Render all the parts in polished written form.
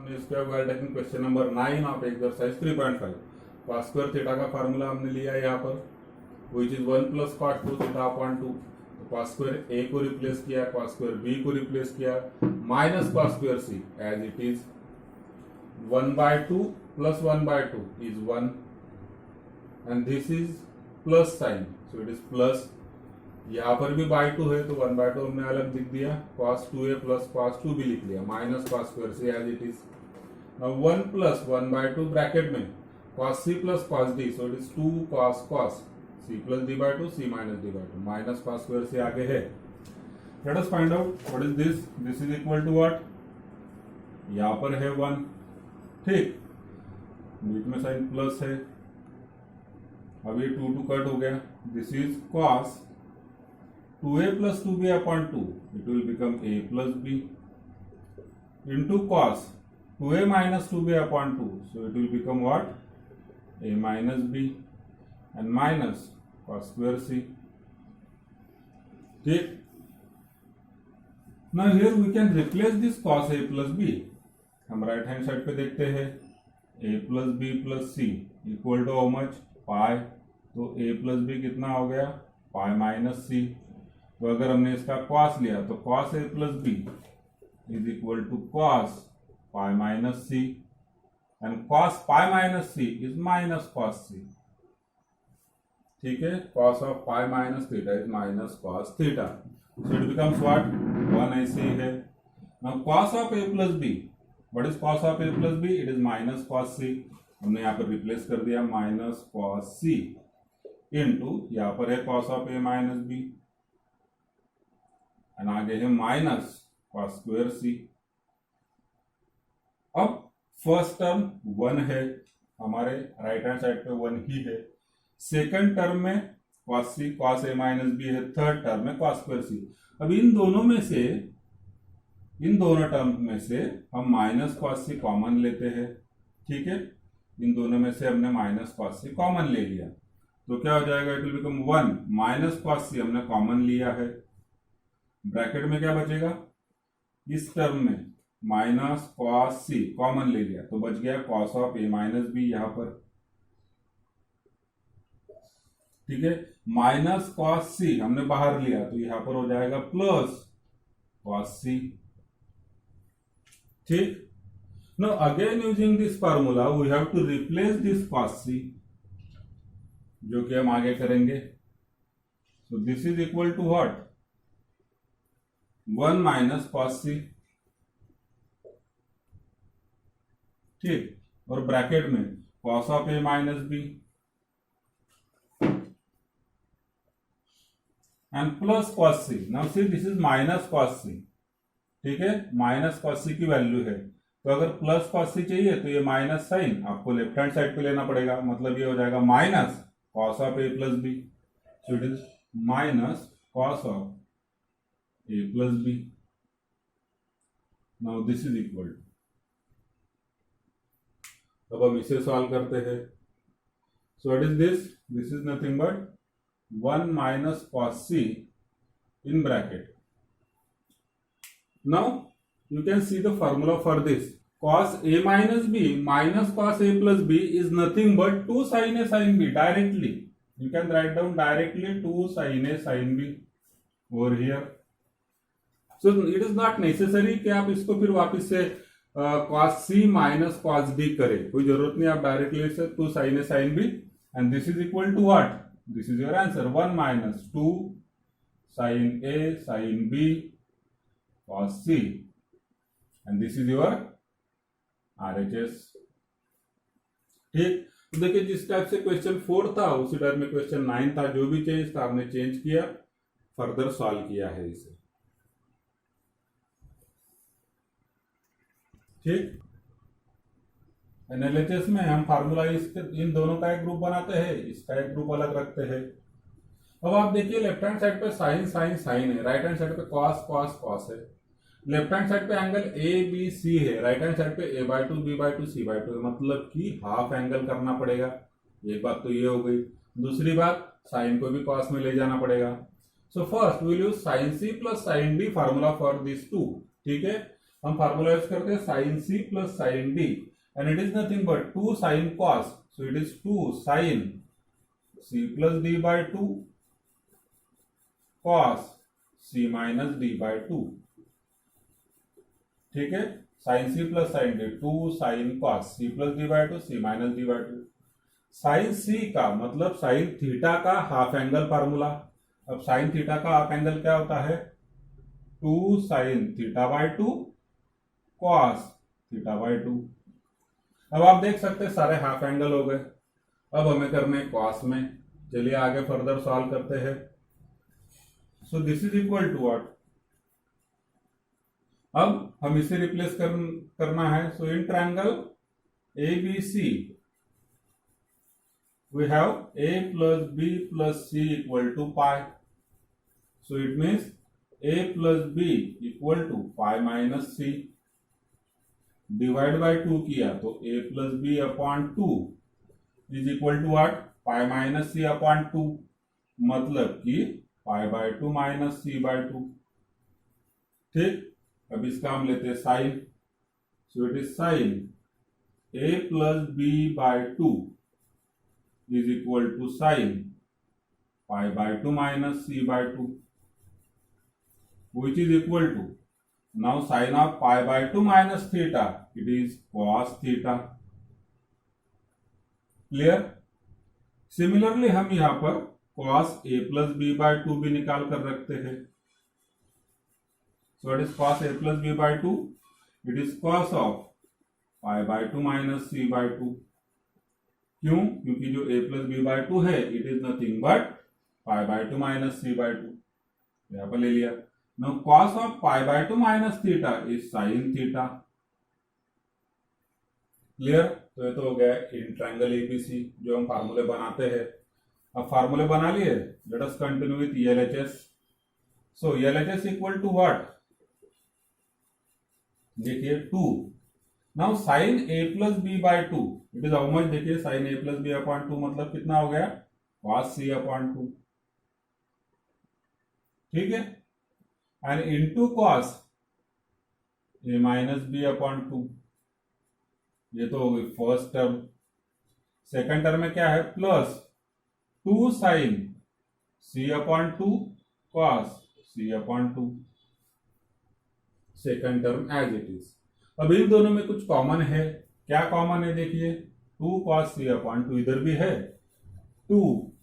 हमने square we taking question number 9 of exercise 3.5। cos square theta का formula हमने लिया है यहाँ पर, which is 1 plus cos 2 theta upon 2। cos square A को रिप्लेस किया, cos स्क्वायर बी को रिप्लेस किया, minus cos square C as it is 1/2 plus 1/2 is 1 and this is plus sine, so it is plus. यहाँ पर भी by 2 है तो 1/2 हमने अलग लिख दिया, cos 2a प्लस cos 2 भी लिख लिया, minus cos square C as it is. Now 1 plus 1/2 bracket में cos c plus cos d, so it is 2 cos c plus d/2 c minus d/2, minus cos square C आगे है। Let us find out what is this. This is equal to what, यहाँ पर है 1, ठीक, बीच में sign plus है, अब ये 2 कट हो गया। This is cos 2a plus 2b upon 2, it will become a plus b into cos 2a minus 2b upon 2, so it will become what, a minus b and minus cos square c, ठीक। Now here we can replace this cos a plus b। हम right hand side पे देखते हैं, a plus b plus c equal to how much, pi, तो a plus b कितना हो गया, pi minus c। तो अगर हमने इसका cos लिया तो cos a plus B is equal to cos pi minus C and cos pi minus C is minus cos C, ठीक है। cos of pi minus theta is minus cos theta, so it becomes what, 1 ऐसे ही है। Now cos of a plus B, what is cos of a plus B, it is minus cos C. हमने यहाँ पर replace कर दिया minus cos सी into यहाँ पर है cos of a minus B and आगे है माइनस cos स्क्वायर सी। अब फर्स्ट टर्म 1 है, हमारे राइट हैंड साइड पे 1 ही है। सेकंड टर्म में cos C cos a minus B है, थर्ड टर्म में cos स्क्वायर सी। अब इन दोनों टर्म में से हम माइनस cos सी कॉमन लेते हैं, ठीक है। इन दोनों में से हमने माइनस cos सी कॉमन ले लिया तो क्या हो जाएगा, it will become 1 minus cos C हमने कॉमन लिया है, ब्रैकेट में क्या बचेगा, इस टर्म में माइनस cos सी कॉमन ले लिया तो बच गया cos of a minus B यहां पर, ठीक है। माइनस cos सी हमने बाहर लिया तो यहां पर हो जाएगा प्लस cos सी, ठीक। Now again using this formula we have to replace this cos C, जो कि हम आगे करेंगे। So this is equal to what, 1 minus cos C, ठीक, और ब्रैकेट में cos of a minus B and plus cos C. Now see this is minus cos C, ठीक है, माइनस cos सी की वैल्यू है तो अगर प्लस cos सी चाहिए तो ये माइनस साइन आपको लेफ्ट हैंड साइड पे लेना पड़ेगा, मतलब ये हो जाएगा minus cos of a plus B, so it is minus cos of a plus B. Now this is equal, अब हम इसे सॉल्व करते हैं। So what is this, this is nothing but 1 minus cos c in bracket. Now you can see the formula for this. Cos a minus b minus cos a plus b is nothing but 2 sin a sin b directly. You can write down directly 2 sin a sin b over here. So it is not necessary कि आप इसको फिर वापस से cos c minus cos d करें, कोई जरूरत नहीं, आप डायरेक्टली से 2 sin a sin b and this is equal to what, this is your answer, 1 minus 2 sin a sin b cos c and this is your RHS, ठीक। तो देखिए जिस टाइप से क्वेश्चन 4 था उसी टाइप में क्वेश्चन 9 था, जो भी चेंज था आपने चेंज किया, फर्दर सॉल्व किया है इसे, ठीक। एनालिसिस में हम फार्मूला इन दोनों का एक ग्रुप बनाते हैं, इसका एक ग्रुप अलग रखते हैं। अब आप देखिए लेफ्ट हैंड साइड पे साइन साइन साइन है, राइट हैंड साइड पे कॉस कॉस कॉस है, लेफ्ट हैंड साइड पे एंगल ए बी सी है, राइट हैंड साइड पे a/2 b/2 c/2, मतलब कि हाफ एंगल करना पड़ेगा। एक बात तो ये हो गई, दूसरी बात साइन को भी कॉस में ले जाना पड़ेगा। So first will use sine C plus sine D formula for this two, ठीक है। हम फार्मूला यूज करते हैं sine C plus sine D and it is nothing but 2 sine cos, so it is 2 sine C plus D by 2 cos C minus D by 2। ठीक है, sine C plus sine D, 2 sine cos C plus D by 2 C minus D by 2। Sine C का मतलब sine theta का half angle formula. अब sine theta का half angle क्या होता है, 2 sine theta by 2 cos theta by 2। अब आप देख सकते हैं सारे हाफ एंगल हो गए। अब हमें करने कॉस में, चलिए आगे फर्दर सॉल्व करते हैं। So this is equal to what, अब हम इसे रिप्लेस करना है। So in triangle ABC we have A plus B plus C equal to pi. So it means A plus B equal to pi minus C. Divide by 2 किया तो A plus B upon 2 is equal to what? Pi minus C upon 2, मतलब कि pi by 2 minus C by 2। ठीक, अब इसका हम लेते हैं sine. So it is sine A plus B by 2 is equal to sin pi by 2 minus C by 2, which is equal to, now sin of pi by 2 minus theta, it is cos theta। Clear. Similarly हम यहां पर cos A plus B by 2 भी निकाल कर रखते हैं। सो it is cos A plus B by 2, it is cos of pi by 2 minus C by 2। क्यों? क्योंकि जो A प्लस बी बाय 2 है it is nothing but pi by 2 minus C by 2, यहां पर ले लिया। Now cos of pi by 2 minus theta is sine theta. Clear. तो ये तो हो गया इन ट्रायंगल एबीसी जो हम फार्मूले बनाते हैं। अब फार्मूले बना लिए, let us continue with LHS. So LHS equal to what, देखिए 2। Now sine A plus B by 2 it is how much, देखिए sine A plus B upon 2 मतलब कितना हो गया, cos C अपॉन 2। ठीक है, and into cos A minus B upon 2, ये तो हो गई फर्स्ट टर्म। सेकंड टर्म में क्या है, plus 2 sine C upon 2 cos C upon 2, second term as it is. अब इन दोनों में कुछ कॉमन है, क्या कॉमन है देखिए, 2 cos C अपॉन 2 इधर भी है, 2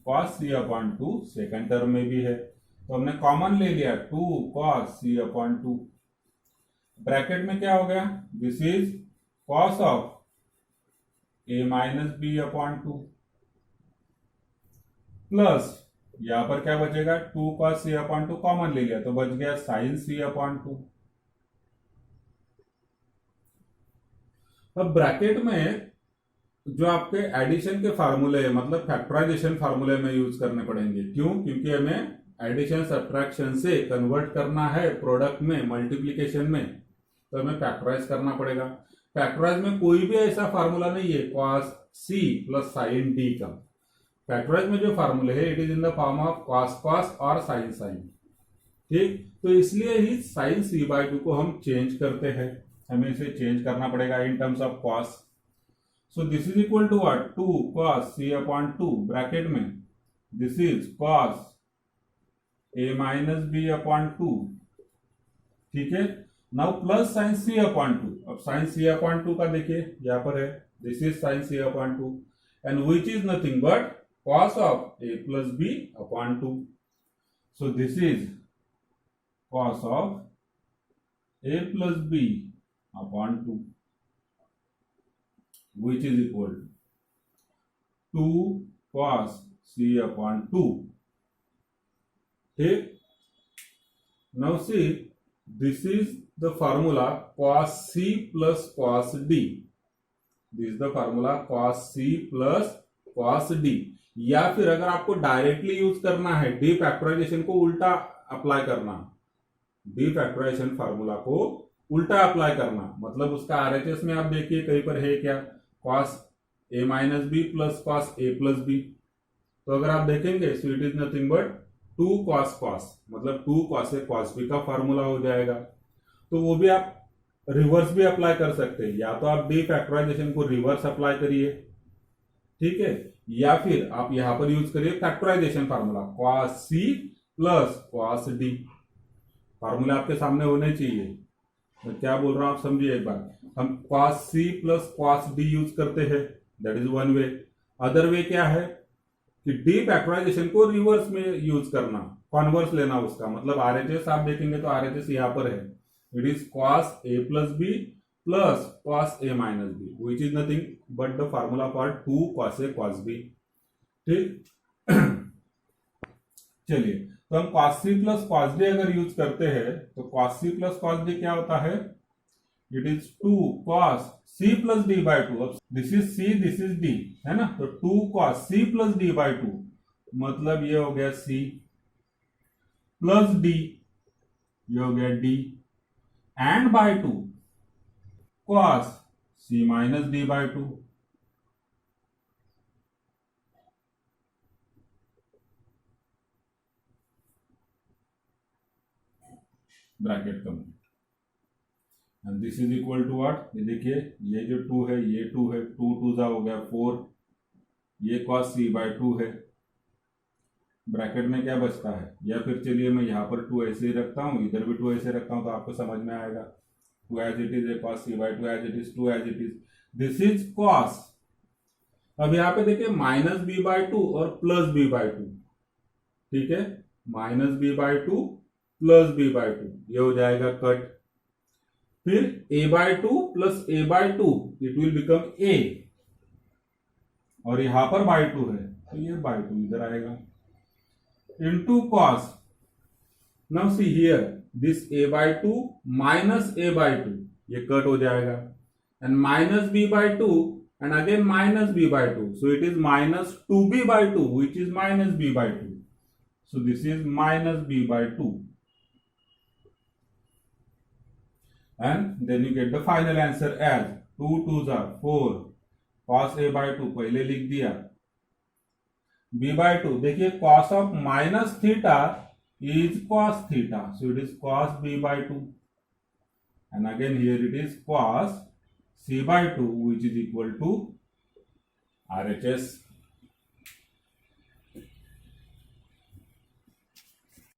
cos C upon 2 second term में भी है, तो हमने कॉमन ले लिया 2 cos C अपॉन 2। ब्रैकेट में क्या हो गया, this is cos of A minus B upon 2 plus यहां पर क्या बचेगा, 2 cos C अपॉन 2 कॉमन ले लिया तो बच गया sin C अपॉन 2। अब ब्रैकेट में जो आपके एडिशन के फार्मूले है, मतलब फैक्टराइजेशन फार्मूले में यूज करने पड़ेंगे। क्यों? क्योंकि हमें एडिशन सब्ट्रैक्शन से कन्वर्ट करना है प्रोडक्ट में, मल्टीप्लिकेशन में, तो हमें फैक्टराइज करना पड़ेगा। फैक्टराइज में कोई भी ऐसा फार्मूला नहीं है cos C plus sin D का। फैक्टराइज में जो फार्मूले है it is in the form of cos cos और sin sin। ठीक, तो इसलिए ही sin C बाय 2 को हम चेंज करते हैं, हमें इसे चेंज करना पड़ेगा in terms of cos। So this is equal to what, 2 cos C upon 2 bracket में, this is cos A minus B upon 2। ठीक है, now plus sin C upon 2। अब sin C अपॉन 2 का देखिए यहां पर है, this is sin C upon 2 and which is nothing but cos of A plus B upon 2। So this is cos of A plus B upon 2, which is equal to 2 cos C upon 2। ठीक, now see this is the formula cos C plus cos D, this is the formula cos C plus cos D। या फिर अगर आपको directly use करना है, D factorisation को उल्टा apply करना, डी फैक्टराइजेशन फार्मूला को उल्टा अप्लाई करना, मतलब उसका आरएचएस में आप देखिए कहीं पर है क्या, cos A minus B plus cos A plus B. तो अगर आप देखेंगे so it is nothing but 2 cos cos, मतलब 2 cos A cos B का फार्मूला हो जाएगा। तो वो भी आप रिवर्स भी अप्लाई कर सकते हैं, या तो आप डी फैक्टराइजेशन को रिवर्स अप्लाई करिए, ठीक है, या फिर आप यहां पर यूज करिए factorisation formula cos c plus cos d। Formula आपके सामने होने चाहिए। मैं क्या बोल रहा हूं आप समझिए एक बार। हम cos c plus cos d use करते हैं, that is one way. Other way क्या है कि डी फैक्टराइजेशन को रिवर्स में यूज करना, कॉन्वर्स लेना उसका मतलब आरएचएस आप देखेंगे तो आरएचएस यहां पर है, it is cos a plus B plus cos a minus B which is nothing but the formula for 2 cos a cos b। ठीक चलिए, तो हम cos c plus cos d अगर यूज करते हैं तो cos c plus cos d क्या होता है, it is 2 cos c plus d by 2। अब this is c this is d है ना, तो 2 cos c plus d by 2 मतलब ये हो गया c प्लस d, ये हो गया d and by 2 cos c minus d by 2। Bracket complete and this is equal to what, ये देखिए ये जो 2 है ये 2 है, 2 2 जा हो गया 4, ये cos c बाई 2 है। ब्रैकेट में क्या बचता है, या फिर चलिए मैं यहां पर 2 ऐसे ही रखता हूं, इधर भी 2 ऐसे रखता हूं तो आपको समझ में आएगा। 2 as it is, cos c by 2 as it is, 2 as it is, this is cos। अब यहां पे देखिए माइनस बी बाई 2 और प्लस बी बाई 2, ठीक है, minus B by 2 plus B by 2, ये हो जाएगा कट। फिर a by 2 plus a by 2 it will become a, और यहां पर बाई 2 है तो ये बाई 2 इधर आएगा into cos। now see here this a by 2 minus a by 2 ये कट हो जाएगा, and minus b by 2 and again minus b by 2, so it is minus 2b by 2 which is minus b by 2, so this is minus b by 2 and then you get the final answer as 2 2s are 4 cos a by 2 पहले लिख दिया, b by 2 देखिए cos of minus theta is cos theta, so it is cos b by 2 and again here it is cos c by 2 which is equal to RHS।